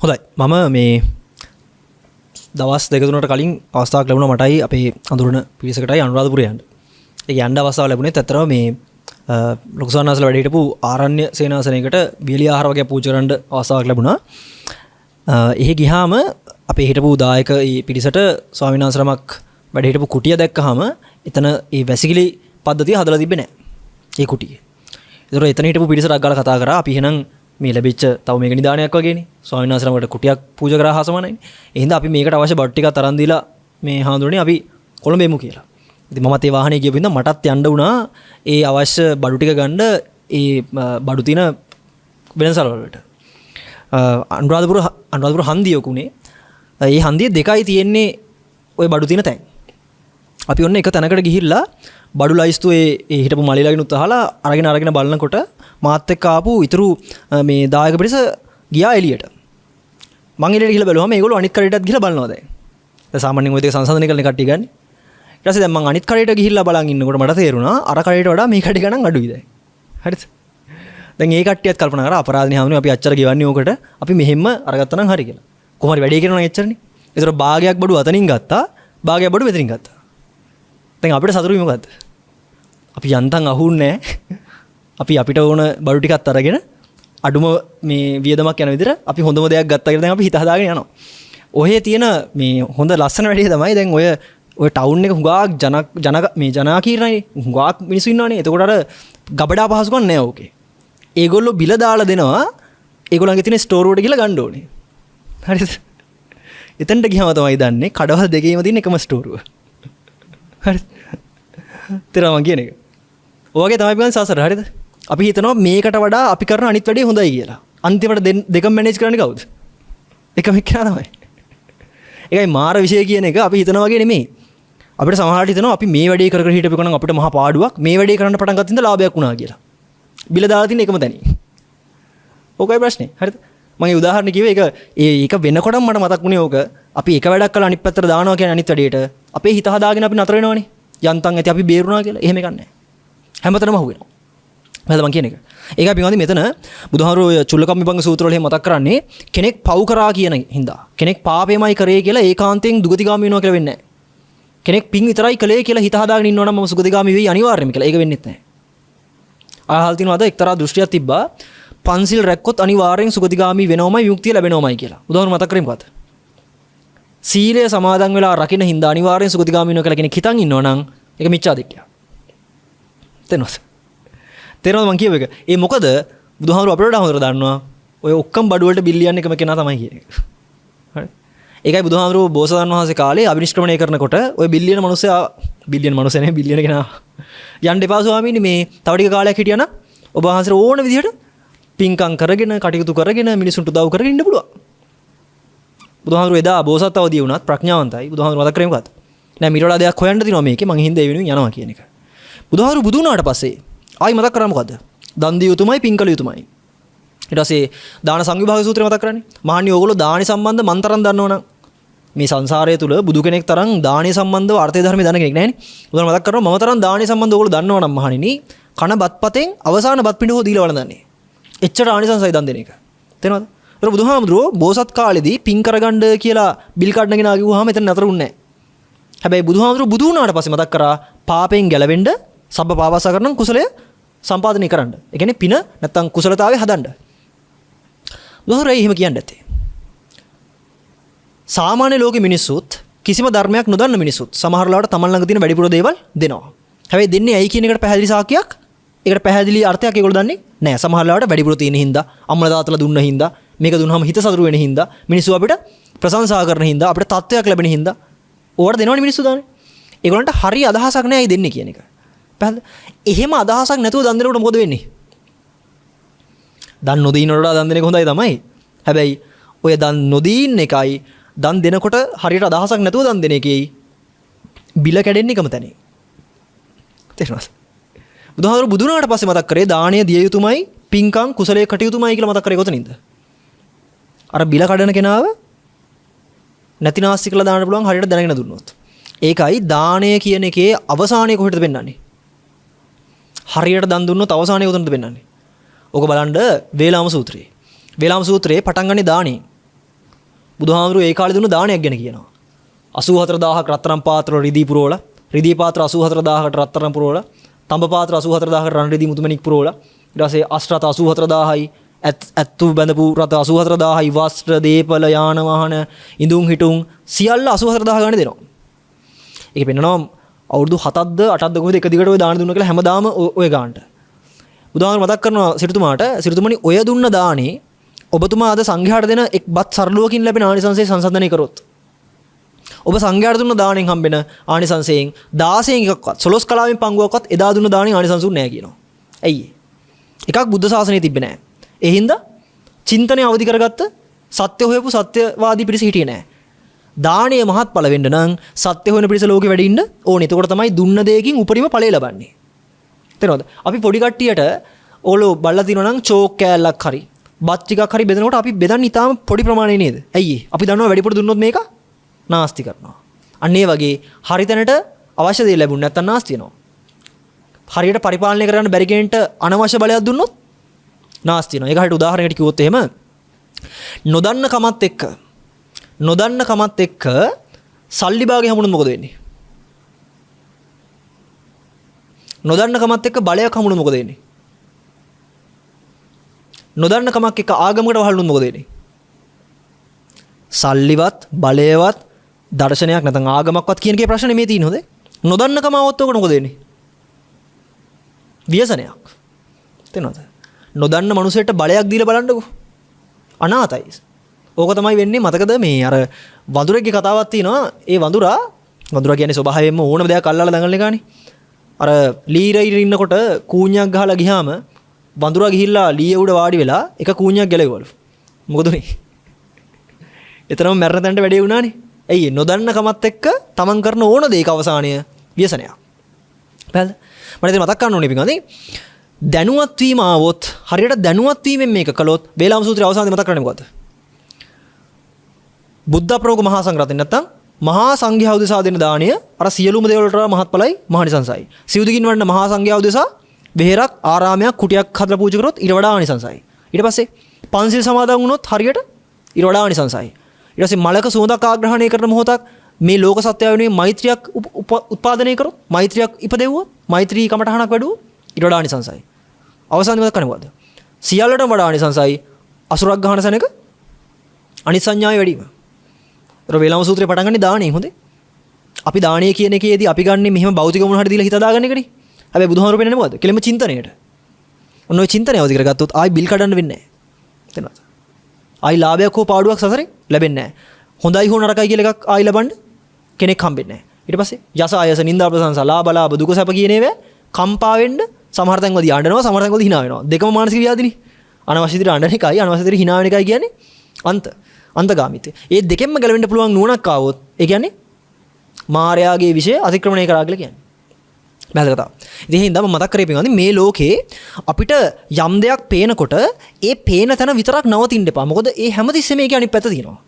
හොඳයි මම මේ දවස් දෙක තුනකට කලින් අවස්ථාවක් ලැබුණා මටයි අපේ අඳුරන පිරිසකටයි අනුරාධපුරේ යන්න. ඒක යන්න අවස්ථාව ලැබුණෙත් ඇත්තටම මේ ලොකු සානාසල වැඩ හිටපු ආරණ්‍ය සේනාසනයකට බියලි ආහාර වගේ පූජා කරන්න අවස්ථාවක් ලැබුණා. එහෙ ගියාම අපේ හිටපු දායක පිරිසට ස්වාමීන් වහන්සේලමක් වැඩ හිටපු කුටිය දැක්කහම එතන ඒ වැසිකිලි පද්ධතිය හදලා තිබ්බේ නැහැ. ඒ කුටියේ. ඒතර එතන හිටපු පිරිසට අග්ගාලා කතා කරා අපි එහෙනම් මේ ලැබිච්ච තව මේක නිදානයක් වගේනේ ස්වාමීන් වහන්සේලාට කුටියක් පූජා කරා හසමනයි. එහෙනම් අපි මේකට අවශ්‍ය බඩු ටිකක් තරන් දීලා මේ හාමුදුරනේ අපි කොළඹ එමු කියලා. ඉතින් මමත් ඒ වාහනේ ගියපු ඉඳන් මටත් යන්න වුණා ඒ අවශ්‍ය බඩු ටික ගන්න ඒ බඩු තියෙන වෙනසල් වලට. අනුරාධපුර හන්දියකුනේ. ඒ හන්දිය දෙකයි තියෙන්නේ ওই බඩු තියෙන තැන්. අපි ඔන්න එක තැනකට ගිහිල්ලා බඩු ලයිස්තු ඒ හිටපු මලිලාගෙනුත් අහලා අරගෙන බලනකොට මාත් එක්ක ආපු ඉතුරු මේ දායක පිරිස ගියා එළියට. මං එළියට ගිහලා බැලුවාම මේගොල්ලෝ අනිත් කඩේටත් ගිහලා බලනවා දැන්. දැන් සාමාන්‍යයෙන් ওই දෙක සංසන්දනය කරන කට්ටිය ගන්නේ. ඊට පස්සේ දැන් මං අනිත් කඩේට ගිහිල්ලා බලන් ඉන්නකොට මට තේරුණා අර කඩේට වඩා මේ කඩේ ගණන් අඩුයි දැන්. හරිද? දැන් ඒ කට්ටියත් කල්පනා කරා අපරාධනේ හැමෝම අපි අච්චර ගෙවන්නේ ඕකට අපි මෙහෙම අරගත්තා නම් හරි කියලා. කොහොම හරි වැඩේ කරනවා නම් එච්චරනේ. ඒතර භාගයක් බඩු අතනින් ගත්තා භාගයක් බඩු මෙතනින් ගත්තා. දැන් අපිට සතුටුයි මොකද්ද? අපි යන්තම් අහුන්නේ නැහැ. අපි අපිට ඕන බඩු ටිකත් අරගෙන අඩුම මේ වියදමක් යන විදිහට අපි හොඳම දෙයක් ගත්තා කියලා දැන් අපි හිත හදාගෙන යනවා. ඔහේ තියෙන මේ හොඳ ලස්සන වැඩේ තමයි දැන් ඔය ටවුන් එක හුඟක් මේ ජනාකීර්ණයි හුඟක් මිනිස්සු ඉන්නවනේ. එතකොට අර ගබඩා පහසුකම් නැහැ ඕකේ. ඒගොල්ලෝ බිල දාලා දෙනවා. ඒගොල්ලන්ගේ තියෙන ස්ටෝර් එකට ගිහලා ගන්න ඕනේ. හරිද? එතනට ගියාම තමයි දන්නේ කඩවල් දෙකේම තියෙන එකම ස්ටෝරුව. හරිද? තේරෙනවද කියන එක? ඔයගේ තමයි ගන්න සාසර හරිද? අපි හිතනවා මේකට වඩා අපි කරන අනිත් වැඩේ හොඳයි කියලා. අන්තිමට දෙකම මැනේජ් කරන්නේ කවුද? එකම එක්කෙනා තමයි. ඒකයි මාර විශේෂය කියන එක අපි හිතනවා වගේ නෙමෙයි. අපිට සමහරවිට හිතනවා අපි මේ වැඩේ කර හිටපු කෙනා අපිට මහා පාඩුවක් මේ වැඩේ කරන්න පටන් ගත්ත ඉඳලා ලාභයක් වුණා කියලා. බිල දාලා තියෙන එකම තැනින්. ඕකයි ප්‍රශ්නේ. හරිද? මම ඒ උදාහරණ කිව්වේ ඒක වෙනකොටම මට මතක් වුණේ ඕක. අපි එක වැඩක් කළා අනිත් පැත්තට දානවා කියන්නේ අනිත් වැඩේට. අපේ හිත හදාගෙන අපි නතර වෙනවනේ. යන්තම් ඇති අපි බේරුණා කියලා. එහෙම එකක් නැහැ. හැමතැනම අහුවෙනවා. මම කියන එක. ඒකයි පින්වත්නි මෙතන බුදුහාමුදුරුවෝ චුල්ලකම්මිබංග සූත්‍රවල එහෙම මතක් කරන්නේ කෙනෙක් පව් කරා කියන හින්දා. කෙනෙක් පාපෙමයි කරේ කියලා ඒකාන්තයෙන් දුගතිගාමී වෙනවා කියලා වෙන්නේ නැහැ. කෙනෙක් පින් විතරයි කළේ කියලා හිත හදාගෙන ඉන්නවා නම් මම සුගතිගාමී වෙයි අනිවාර්යයෙන්ම කියලා. ඒක වෙන්නේත් නැහැ. ආහල් තිනවද එක්තරා දෘෂ්ටියක් තිබ්බා පන්සිල් රැක්කොත් අනිවාර්යෙන් සුගතිගාමී වෙනවමයි විමුක්තිය ලැබෙනවමයි කියලා. උදාහරණ මතක් කරේ මොකද්ද? සීලය සමාදන් වෙලා රකින්න හින්දා අනිවාර්යෙන් සුගතිගාමී වෙනවා කියලා කෙනෙක් හිතන් ඉන්නවා නම් ඒක මිච්ඡා දිට්ඨිය. තේරෙනවද මං කියව එක? ඒ මොකද බුදුහාමුදුරුවෝ අපිට වඩා හොඳට දන්නවා ඔය ඔක්කොම බඩු වලට බිල්ලියන් එකම කෙනා තමයි කියන එක. හරි. ඒකයි බුදුහාමුදුරුවෝ බෝසතාණන් වහන්සේ කාලේ අබිනිෂ්ක්‍රමණය කරනකොට ඔය බිල්ලියන් මනුස්සයා නේ බිල්ලියන කෙනා යන්න එපා ස්වාමීනි මේ තව ටික කාලයක් හිටියා නම් ඔබ වහන්සේට ඕන විදිහට පින්කම් කරගෙන කටයුතු කරගෙන මිනිසුන්ට උදව් කරගෙන ඉන්න පුළුවන්. බුදුහාමුදුරුවෝ එදා බෝසත් අවදී වුණත් ප්‍රඥාවන්තයි. බුදුහාමුදුරුවෝ මතක් කරේ මොකද්ද? නෑ මීට වඩා දෙයක් හොයන්න තියෙනවා මේකේ මං හින්දා ඒ වෙනුවෙන් යනවා කියන එක. බුදුහාමුදුරුවෝ බුදු වුණාට පස්සේ ආයි මතක් කරා මොකද්ද? දන් දිය යුතුමයි පින් කළ යුතුමයි. ඊට පස්සේ දාන සංවිභාග සූත්‍රය මතක් කරන්නේ. මහණනි ඕගොල්ලෝ දානි සම්බන්ධ මන්තරම් දන්නවනම් මේ සංසාරය තුල බුදු කෙනෙක් තරම් දානි සම්බන්ධව අර්ථය ධර්මය දන්න කෙනෙක් නැහැ නේ. උදාහරණ මතක් කරනවා මම තරම් දානි සම්බන්ධව ඕගොල්ලෝ දන්නවනම් මහණනි කන බත්පතෙන් අවසාන බත් පිඬු හො දීලා වළඳන්නේ. එච්චර ආනිසංසයි දන් දෙන එක. තේරෙනවද? ඒතර බුදුහාමුදුරුවෝ බෝසත් කාලේදී පින් කරගන්න කියලා බිල් කඩන කෙනා කිව්වහම එතන නතර වුණේ නැහැ. හැබැයි බුදුහාමුදුරුවෝ බුදු වුණාට පස්සේ මතක් කරා පාපයෙන් ගැලවෙන්න සබ්බ පාපස්සා කරන කුසලය සම්පාදනය කරන්න. ඒ කියන්නේ පින නැත්තම් කුසලතාවය හදන්න. බුදුහාමුදුරුවෝ එහෙම කියන්නේ නැත්තේ. සාමාන්‍ය ලෝකෙ මිනිස්සුත් කිසිම ධර්මයක් නොදන්න මිනිස්සුත් සමහර ලාවට තමන් ළඟ තියෙන වැඩිපුර දේවල් දෙනවා. හැබැයි දෙන්නේ ඇයි කියන එකට පැහැදිලි සාක්කයක්, ඒකට පැහැදිලි අර්ථයක් ඒගොල්ලෝ දන්නේ නැහැ. සමහර ලාවට වැඩිපුර තියෙන හින්දා, අම්මලා තාත්තලා දුන්න හින්දා, මේක දුන්නාම හිත සතුරු වෙන හින්දා, මිනිස්සු අපිට ප්‍රශංසා කරන හින්දා, අපිට තත්ත්වයක් ලැබෙන හින්දා ඕවට දෙනවනේ මිනිස්සු දාන්නේ. ඒගොල්ලන්ට හරි අදහසක් නැහැ ඇයි දෙන්නේ කියන එක. එහෙම අදහසක් නැතුව දන් දෙනකොට මොකද වෙන්නේ? දන් නොදීනට වඩා දන් දෙන එක හොඳයි තමයි. හැබැයි ඔය දන් නොදීන් එකයි දන් දෙනකොට හරියට අදහසක් නැතුව දන් දෙන එකයි බිල කැඩෙන්නේ එකම තැනේ. තේරුණාද? බුදුහාමුදුරුවෝ බුදු වුණාට පස්සේ මතක් කරේ දාණය දිය යුතුමයි, පින්කම් කුසලයේ කටයුතුමයි කියලා මතක් කරේ කොතනින්ද? අර බිල කඩන කෙනාව නැතිනාස්ති කියලා දාන්න පුළුවන් හරියට දැනගෙන දුන්නොත්. ඒකයි දාණය කියන එකේ අවසානය කොහෙටද පෙන්වන්නේ? හරියට දන් දුන්නොත් අවසානය කොතනද පෙන්වන්නේ? ඕක බලන්න වේලාම සූත්‍රයේ. වේලාම සූත්‍රයේ පටන් ගන්නේ දාණයෙන්. බුදුහාමුදුරුවෝ ඒ කාලේ දුන්න දානයක් ගැන කියනවා. 84000ක් රත්තරන් පාත්‍ර රිදී පුරවලා, රිදී පාත්‍ර 84000කට රත්තරන් පුරවලා, තඹ පාත්‍ර 84000කට රන් රිදී මුතුමැණික් පුරවලා, ඊට පස්සේ අස්රත 84000යි, ඇත්තු බැඳපු රත 84000යි, වස්ත්‍ර, දීපල, යාන වාහන, ඉඳුන් හිටුන් සියල්ල 84000 ගානේ දෙනවා. ඒක පෙන්නනවා අවුරුදු 7ක්ද 8ක්ද කොහොමද එක දිගට ඔය දාන දුන්නා කියලා හැමදාම ඔය ගානට. බුදුහාමුදුරුවෝ මතක් කරනවා සිටුතුමාට, සිටුතුමනි ඔය දුන්න දානේ ඔබතුමා අද සංඝයාට දෙන එක් බත් සරලුවකින් ලැබෙන ආනිසංසය සංසන්දනය කරොත්, ඔබ සංඝයාට දුන්න දාණයෙන් හම්බෙන ආනිසංසයෙන් 16න් එකක්වත් 12 කලාවෙන් පංගුවක්වත් එදා දුන්න දාණයෙන් ආනිසංසුන් නැහැ කියනවා. ඇයි? එකක් බුද්ධ ශාසනයේ තිබ්බේ නැහැ. ඒ හින්දා චින්තනය අවදි කරගත්ත සත්‍ය හොයපු සත්‍යවාදී පිරිස හිටියේ නැහැ. දාණය මහත්ඵල වෙන්න නම් සත්‍ය හොයන පිරිස ලෝකෙ වැඩි ඉන්න ඕනේ. එතකොට තමයි දුන්න දෙයකින් උපරිම ඵලය ලබන්නේ. තේරෙනවද? අපි පොඩි කට්ටියට ඕලෝ බල්ලා තිනවා නම් චෝක් කෑල්ලක් හරි බත් ටිකක් හරි බෙදනකොට අපි බෙදන්නේ ඊටාම පොඩි ප්‍රමාණය නේද? ඇයි? අපි දන්නවා වැඩිපුර දුන්නොත් මේක නාස්ති කරනවා. අන්න ඒ වගේ හරි තැනට අවශ්‍ය දේ ලැබුණ නැත්නම් නාස්ති වෙනවා. හරියට පරිපාලනය කරන්න බැරි කෙනෙක්ට අනවශ්‍ය බලයක් දුන්නොත් නාස්ති වෙනවා. ඒක හරියට උදාහරණයකට කිව්වොත් එහෙම නොදන්න කමත් එක්ක සල්ලි භාගය හමුනොත් මොකද වෙන්නේ? නොදන්න කමත් එක්ක බලයක් හමුනොත් මොකද වෙන්නේ? නොදන්න කමක් එක්ක ආගමකට වහලුනොත් මොකද වෙන්නේ? සල්ලිවත් බලයවත් දර්ශනයක් නැත්නම් ආගමක්වත් කියන කේ ප්‍රශ්නේ මේ තියෙන්නේ හොඳේ. නොදන්න කම આવොත් ඔකට මොකද වෙන්නේ? ව්‍යසනයක්. තේනවද? නොදන්න මනුස්සයට බලයක් දීලා බලන්නකෝ. අනාතයි. ඕක තමයි වෙන්නේ. මතකද මේ අර වඳුරෙක්ගේ කතාවක් තියෙනවා. ඒ වඳුරා කියන්නේ ස්වභාවයෙන්ම ඕනම දෙයක් අල්ලලා දඟලන එකනේ. අර ලීරයිර ඉන්නකොට කූණ්‍යක් ගහලා ගියාම වඳුරා ගිහිල්ලා ලීය උඩ වාඩි වෙලා එක කූණ්‍යක් ගැලෙවලු. මොකද උනේ? එතරම් මැරෙන තැනට වැඩේ වුණානේ. ඇයි? නොදන්න කමත් එක්ක තමන් කරන ඕන දෙයක අවසානය ව්‍යසනයක්. බැලද? මට ඉතින් මතක් කරන්න ඕනේ පිටින් දැනුවත් වීම ආවොත් හරියට දැනුවත් වීමෙන් මේක කළොත් වේලාම සූත්‍රයේ අවසානයේ මතක් කරන්නේ මොකද්ද? බුද්ධ ප්‍රෝග මහා සංඝරත්නය නැත්තම් මහා සංඝයා උදෙසා දෙන දාණය අර සියලුම දේවල් වලට මහත්ඵලයි මහානිසංසයි. සිවුදිකින් වඩන මහා සංඝයා උදෙසා වෙහෙරක් ආරාමයක් කුටියක් හදලා පූජා කරොත් ඊට වඩා ආනිසංසයි. ඊට පස්සේ පන්සිල් සමාදන් වුණොත් හරියට ඊට වඩා ආනිසංසයි. ඊට පස්සේ මලක සුවඳක් ආග්‍රහණය කරන මොහොතක් මේ ලෝක සත්‍යය වෙනුවෙන් මෛත්‍රියක් උත්පාදනය කරොත්, මෛත්‍රියක් ඉපදෙව්වොත්, මෛත්‍රී කමඨහනක් වැඩුවොත් ඊට වඩා ආනිසංසයි. අවසානයේ මතක් කරන්නේ මොකද්ද? සියල්ලටම වඩා ආනිසංසයි අසුරක් ගහන සැනක අනිසඤ්ඤාය වැඩිම. ඒතර වේලාම සූත්‍රේ පටන් ගන්නේ දාණයෙන් හොඳේ. අපි දාණය කියන එකේදී අපි ගන්නේ මෙහෙම භෞතික මොන හරි දීලා හිත දාගන්න එකනේ. හැබැයි බුදුහාමුදුරු පෙන්නන්නේ මොකද්ද? කෙලින්ම චින්තනයට. ඔන්න ඔය චින්තනය අවදි කරගත්තොත් ආයි බිල් කඩන්න වෙන්නේ නැහැ. තේරෙනවද? ආයි ලාභයක් හෝ පාඩුවක් සසරේ ලැබෙන්නේ නැහැ. හොඳයි හෝ නරකයි කියලා එකක් ආයි ලබන්න කෙනෙක් හම්බෙන්නේ නැහැ. ඊට පස්සේ යස ආයස නින්දා ප්‍රශංසා ලාභ ලාභ දුක සැප කියන ඒවා කම්පා වෙන්න සමහර තැන්වලදී ආඬනවා, සමහර තැන්වලදී hina වෙනවා. දෙකම මානසික ව්‍යාධිනේ. අනවශ්‍ය විදිහට ආඬන එකයි අනවශ්‍ය විදිහට hina වෙන එකයි කියන්නේ අන්තගාමීත්වය. ඒ දෙකෙන්ම ගැලවෙන්න පුළුවන් නුවණක් ආවොත් ඒ කියන්නේ මායාවේ විෂය අතික්‍රමණය කරා කියලා කියන්නේ. මම කතාව. ඉතින් හින්දා මම මතක් කරේ පින්වත්නි මේ ලෝකේ අපිට යම් දෙයක් පේනකොට ඒ පේන තැන විතරක් නවතින්න එපා. මොකද ඒ හැමතිස්සෙම ඒකේ අනිත් පැත්ත තියෙනවා.